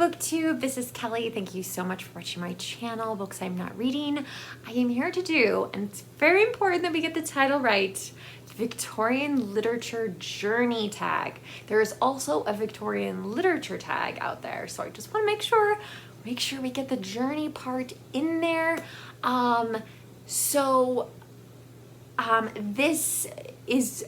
Booktube, this is Kelly. Thank you so much for watching my channel, Books I'm Not Reading. I am here to do, and it's very important that we get the title right, the Victorian Literature Journey Tag. There is also a Victorian Literature Tag out there, so I just want to make sure we get the journey part in there. This is,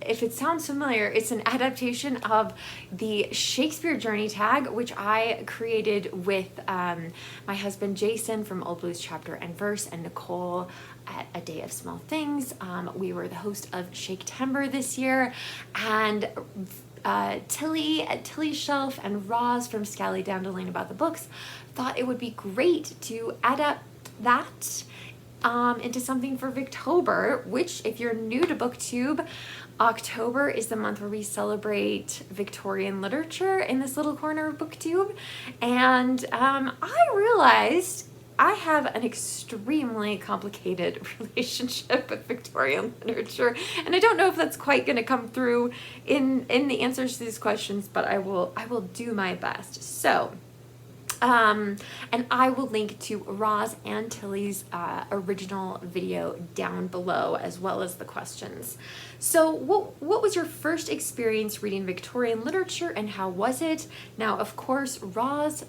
if it sounds familiar, it's an adaptation of the Shakespeare Journey Tag, which I created with my husband Jason from Old Blues Chapter and Verse and Nicole at A Day of Small Things. We were the host of Shakember this year, and Tilly at Tilly's Shelf and Roz from Scally Down to Lane About the Books thought it would be great to adapt that into something for Victober, which, if you're new to Booktube, October is the month where we celebrate Victorian literature in this little corner of Booktube. And I realized I have an extremely complicated relationship with Victorian literature, and I don't know if that's quite going to come through in the answers to these questions, but I will do my best. So and I will link to Roz and Tilly's original video down below, as well as the questions. So what was your first experience reading Victorian literature, and how was it? Now, of course, Roz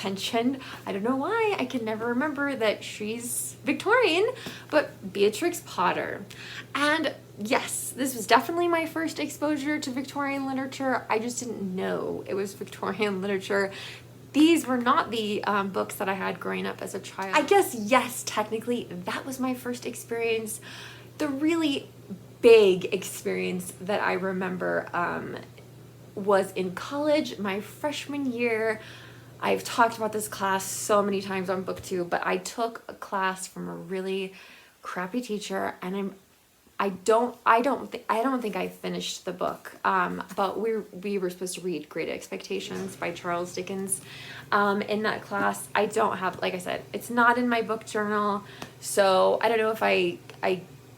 mentioned, I don't know why, I can never remember that she's Victorian, but Beatrix Potter. And yes, this was definitely my first exposure to Victorian literature. I just didn't know it was Victorian literature. These were not the books that I had growing up as a child. I guess, yes, technically, that was my first experience. The really big experience that I remember was in college, my freshman year. I've talked about this class so many times on BookTube, but I took a class from a really crappy teacher, and I don't think I finished the book, but we were supposed to read Great Expectations by Charles Dickens in that class. I don't have, like I said, it's not in my book journal, so I don't know if I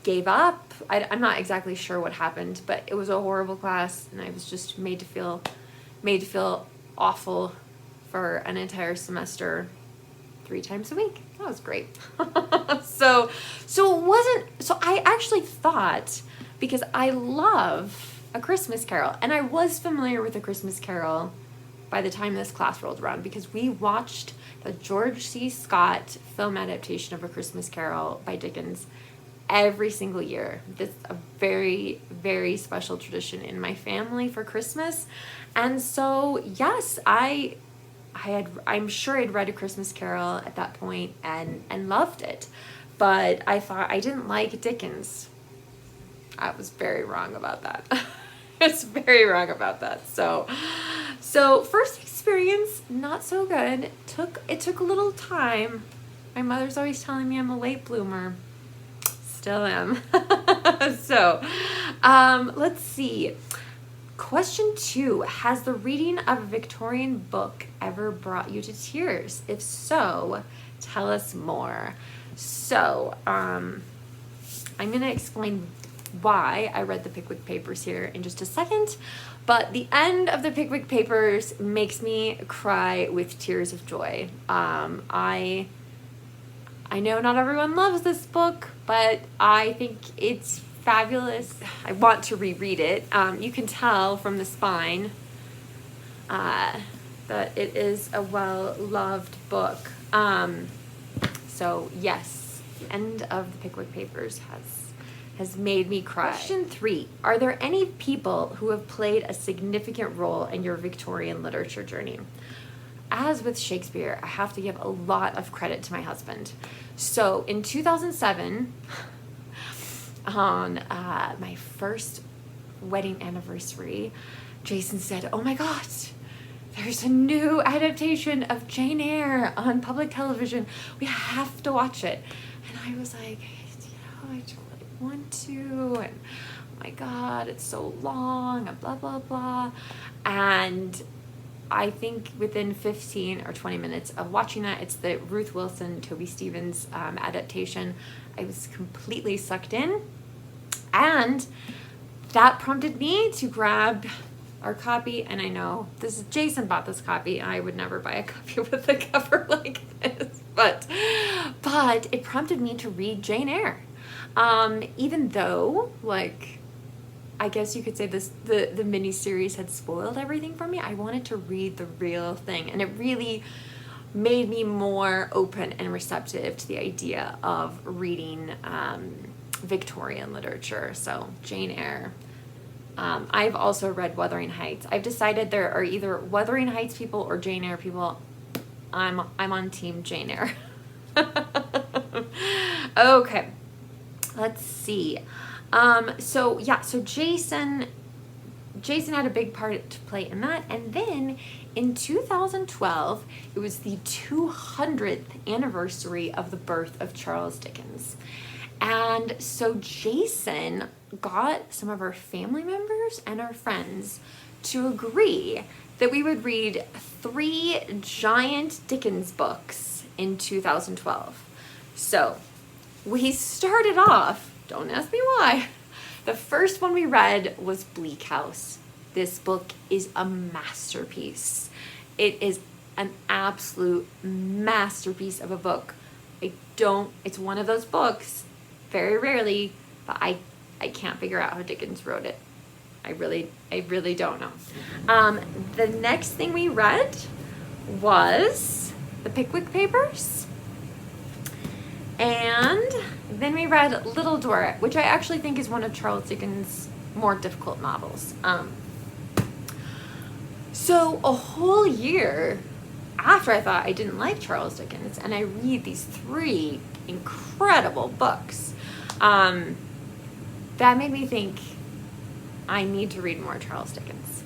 gave up. I'm not exactly sure what happened, but it was a horrible class, and I was just made to feel awful for an entire semester, 3 times a week. That was great. So I actually thought, because I love A Christmas Carol, and I was familiar with A Christmas Carol by the time this class rolled around, because we watched the George C. Scott film adaptation of A Christmas Carol by Dickens every single year. This is a very, very special tradition in my family for Christmas. And so, yes, I'm sure I'd read A Christmas Carol at that point and loved it, but I thought I didn't like Dickens. I was very wrong about that. It's very wrong about that. So first experience, not so good. It took a little time. My mother's always telling me I'm a late bloomer. Still am. So let's see. Question 2, has the reading of a Victorian book ever brought you to tears? If so, tell us more. So, I'm going to explain why I read the Pickwick Papers here in just a second, but the end of the Pickwick Papers makes me cry with tears of joy. I know not everyone loves this book, but I think it's fabulous. I want to reread it. You can tell from the spine that it is a well-loved book. So yes, the end of the Pickwick Papers has made me cry. Question 3, are there any people who have played a significant role in your Victorian literature journey? As with Shakespeare, I have to give a lot of credit to my husband. So in 2007, on my first wedding anniversary, Jason said, "Oh my God, there's a new adaptation of Jane Eyre on public television. We have to watch it." And I was like, I don't really want to, and oh my God, it's so long, and blah, blah, blah. And I think within 15 or 20 minutes of watching that, it's the Ruth Wilson, Toby Stephens adaptation, I was completely sucked in. And that prompted me to grab our copy, and I know this is Jason bought this copy. I would never buy a copy with a cover like this, but it prompted me to read Jane Eyre. Even though, like, I guess you could say the miniseries had spoiled everything for me, I wanted to read the real thing, and it really made me more open and receptive to the idea of reading Victorian literature. So Jane Eyre. I've also read Wuthering Heights. I've decided there are either Wuthering Heights people or Jane Eyre people. I'm on team Jane Eyre. Okay, let's see. So Jason had a big part to play in that, and then in 2012, it was the 200th anniversary of the birth of Charles Dickens. And so Jason got some of our family members and our friends to agree that we would read 3 giant Dickens books in 2012. So we started off, don't ask me why, the first one we read was Bleak House. This book is a masterpiece. It is an absolute masterpiece of a book. It's one of those books, very rarely, but I can't figure out how Dickens wrote it. I really don't know. The next thing we read was The Pickwick Papers. And then we read Little Dorrit, which I actually think is one of Charles Dickens' more difficult novels. So a whole year after I thought I didn't like Charles Dickens, and I read these 3 incredible books, that made me think I need to read more Charles Dickens.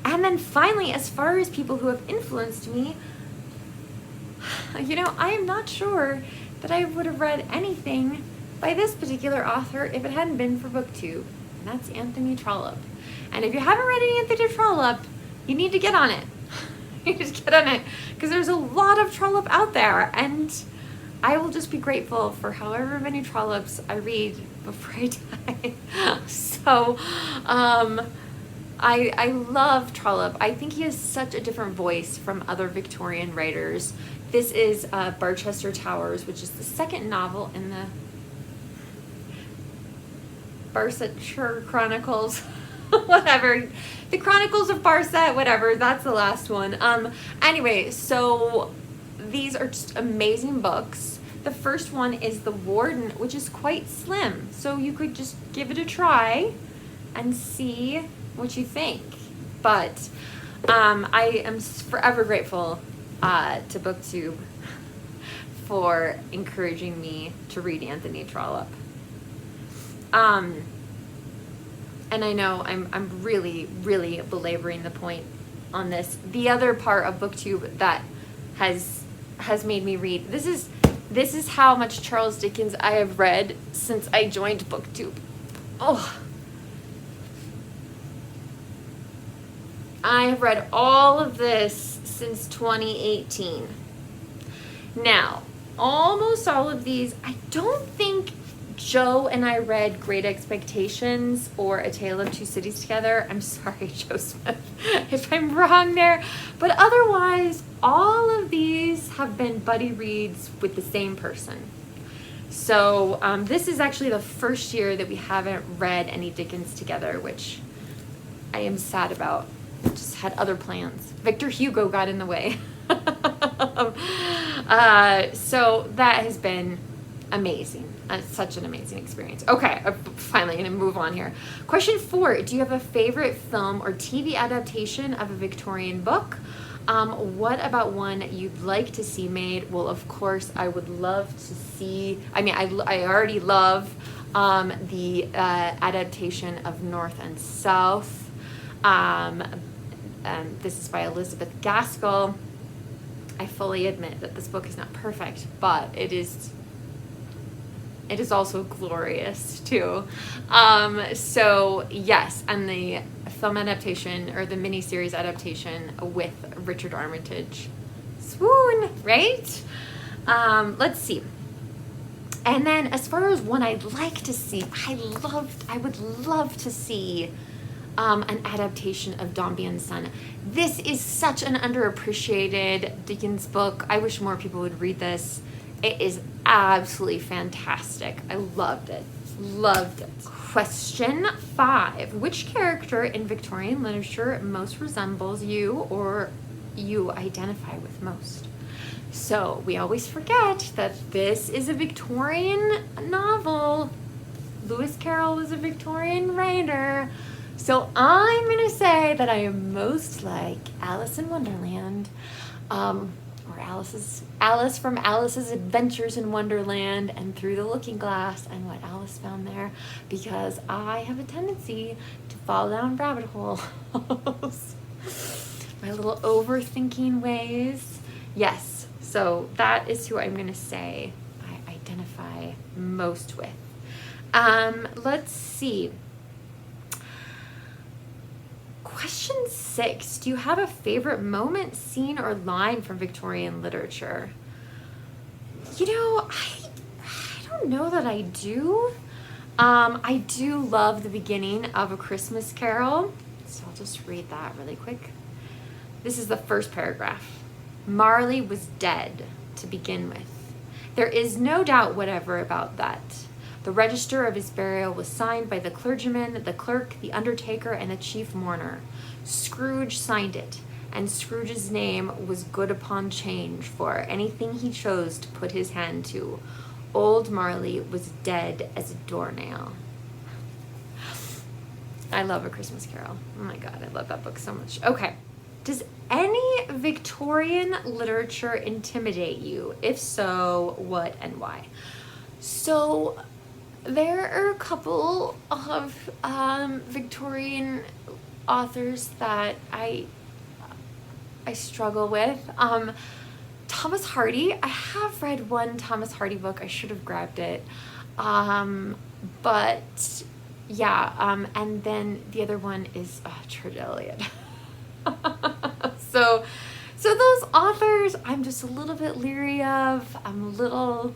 And then finally, as far as people who have influenced me, I am not sure that I would have read anything by this particular author if it hadn't been for Booktube, and that's Anthony Trollope. And if you haven't read any Anthony Trollope, you need to get on it. You just get on it, because there's a lot of Trollope out there, and I will just be grateful for however many Trollopes I read before I die. So, I love Trollope. I think he has such a different voice from other Victorian writers. This is Barchester Towers, which is the second novel in the Barsetshire Chronicles. Whatever. The Chronicles of Barset, whatever. That's the last one. Anyway, so these are just amazing books. The first one is The Warden, which is quite slim. So you could just give it a try and see what you think. But I am forever grateful to Booktube for encouraging me to read Anthony Trollope. And I know I'm really, really belaboring the point on this. The other part of Booktube that has made me read, this is how much Charles Dickens I have read since I joined Booktube. Oh, I have read all of this since 2018. Now, almost all of these, I don't think Joe and I read Great Expectations or A Tale of Two Cities together. I'm sorry, Joe Smith, if I'm wrong there. But otherwise, all of these have been buddy reads with the same person. So this is actually the first year that we haven't read any Dickens together, which I am sad about. Just had other plans. Victor Hugo got in the way. So that has been amazing. Such an amazing experience. Okay, I'm finally going to move on here. Question 4. Do you have a favorite film or TV adaptation of a Victorian book? What about one you'd like to see made? Well, of course, I would love to see... I already love the adaptation of North and South. This is by Elizabeth Gaskell. I fully admit that this book is not perfect, but it is also glorious too. So yes, and the film adaptation or the miniseries adaptation with Richard Armitage. Swoon, right? Let's see. And then as far as one I'd like to see, I would love to see an adaptation of Dombey and Son. This is such an underappreciated Dickens book. I wish more people would read this. It is absolutely fantastic. I loved it. Loved it. Question 5. Which character in Victorian literature most resembles you or you identify with most? So we always forget that this is a Victorian novel. Lewis Carroll was a Victorian writer. So I'm going to say that I am most like Alice in Wonderland, or Alice from Alice's Adventures in Wonderland and Through the Looking Glass and what Alice found there, because I have a tendency to fall down rabbit holes. My little overthinking ways. Yes, so that is who I'm going to say I identify most with. Let's see. Question 6. Do you have a favorite moment, scene, or line from Victorian literature? You know, I don't know that I do. I do love the beginning of A Christmas Carol. So I'll just read that really quick. This is the first paragraph. Marley was dead to begin with. There is no doubt whatever about that. The register of his burial was signed by the clergyman, the clerk, the undertaker, and the chief mourner. Scrooge signed it, and Scrooge's name was good upon change for anything he chose to put his hand to. Old Marley was dead as a doornail. I love A Christmas Carol. Oh my God, I love that book so much. Okay. Does any Victorian literature intimidate you? If so, what and why? So there are a couple of Victorian authors that I struggle with. Thomas Hardy. I have read one Thomas Hardy book. I should have grabbed it. But yeah, and then the other one is George Eliot. So those authors I'm just a little bit leery of. I'm a little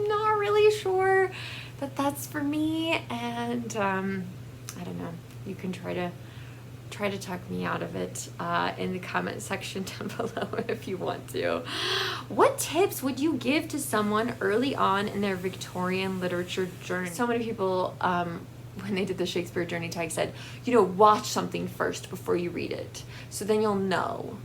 not really sure that that's for me, and I don't know. You can try to talk me out of it in the comment section down below if you want to. What tips would you give to someone early on in their Victorian literature journey? So many people, when they did the Shakespeare Journey Tag, said, watch something first before you read it. So then you'll know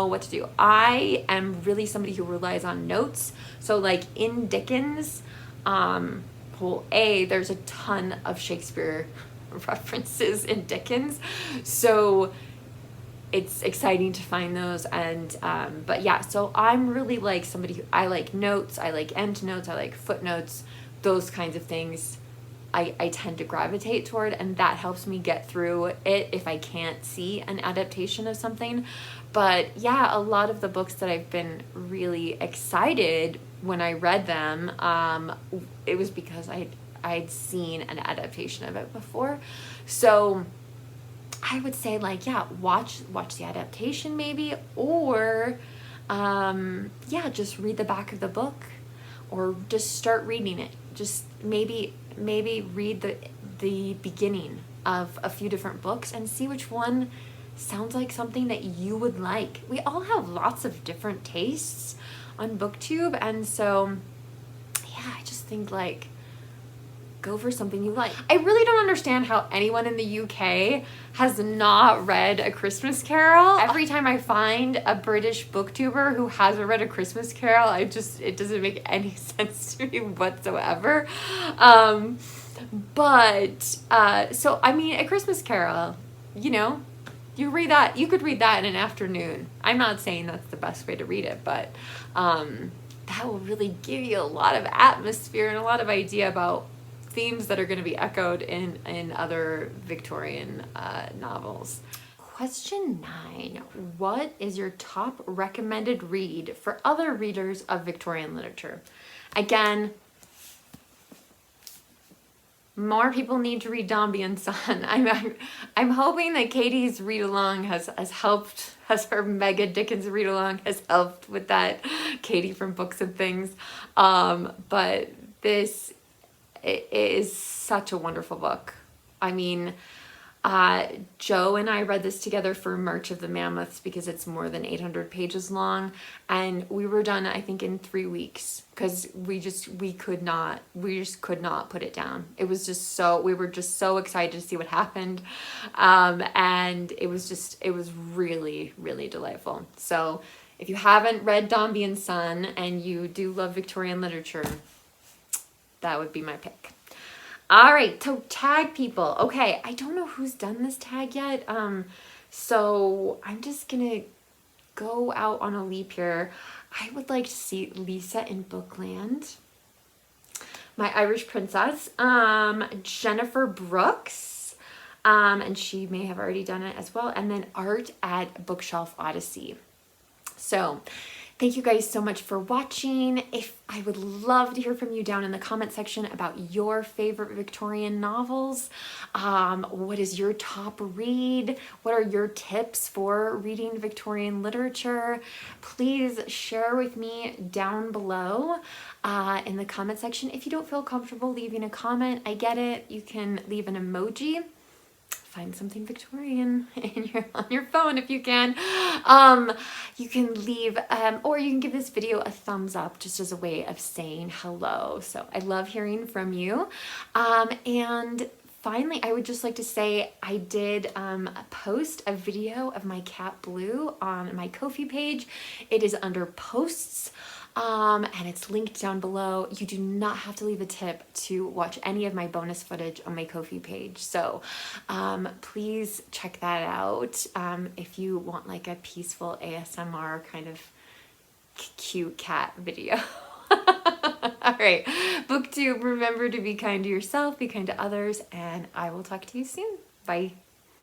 what to do. I am really somebody who relies on notes. So like in Dickens, there's a ton of Shakespeare references in Dickens. So it's exciting to find those. And, but yeah, so I'm really like somebody who, I like notes, I like endnotes, I like footnotes, those kinds of things. I tend to gravitate toward, and that helps me get through it if I can't see an adaptation of something. But yeah, a lot of the books that I've been really excited when I read them, it was because I'd seen an adaptation of it before. So I would say watch the adaptation maybe, or just read the back of the book, or just start reading it. Just maybe read the beginning of a few different books and see which one sounds like something that you would like. We all have lots of different tastes on BookTube, and so yeah, I just think go for something you like. I really don't understand how anyone in the UK has not read A Christmas Carol. Every time I find a British booktuber who hasn't read A Christmas Carol, it doesn't make any sense to me whatsoever. So I mean, A Christmas Carol, you read that, you could read that in an afternoon. I'm not saying that's the best way to read it, but that will really give you a lot of atmosphere and a lot of idea about themes that are going to be echoed in other Victorian novels. Question 9. What is your top recommended read for other readers of Victorian literature? Again, more people need to read Dombey and Son. I'm hoping that Katie's read along has her Mega Dickens read along has helped with that. Katie from Books and Things. But this, it is such a wonderful book. I mean, Joe and I read this together for March of the Mammoths because it's more than 800 pages long, and we were done, I think, in 3 weeks because we just could not put it down. It was just so, we were just so excited to see what happened, and it was really, really delightful. So if you haven't read Dombey and Son and you do love Victorian literature, that would be my pick. All right, so tag people. Okay, I don't know who's done this tag yet. So I'm just gonna go out on a leap here. I would like to see Lisa in Bookland, My Irish Princess, Jennifer Brooks, and she may have already done it as well, and then Art at Bookshelf Odyssey. So thank you guys so much for watching. I would love to hear from you down in the comment section about your favorite Victorian novels. What is your top read? What are your tips for reading Victorian literature? Please share with me down below in the comment section. If you don't feel comfortable leaving a comment, I get it. You can leave an emoji. Find something Victorian on your phone if you can. You can leave, or you can give this video a thumbs up just as a way of saying hello. So I love hearing from you. And finally, I would just like to say I did post a video of my cat Blue on my Ko-fi page. It is under posts. And it's linked down below. You do not have to leave a tip to watch any of my bonus footage on my Ko-fi page. So please check that out if you want like a peaceful ASMR kind of cute cat video. All right, Booktube, remember to be kind to yourself, be kind to others, and I will talk to you soon. Bye.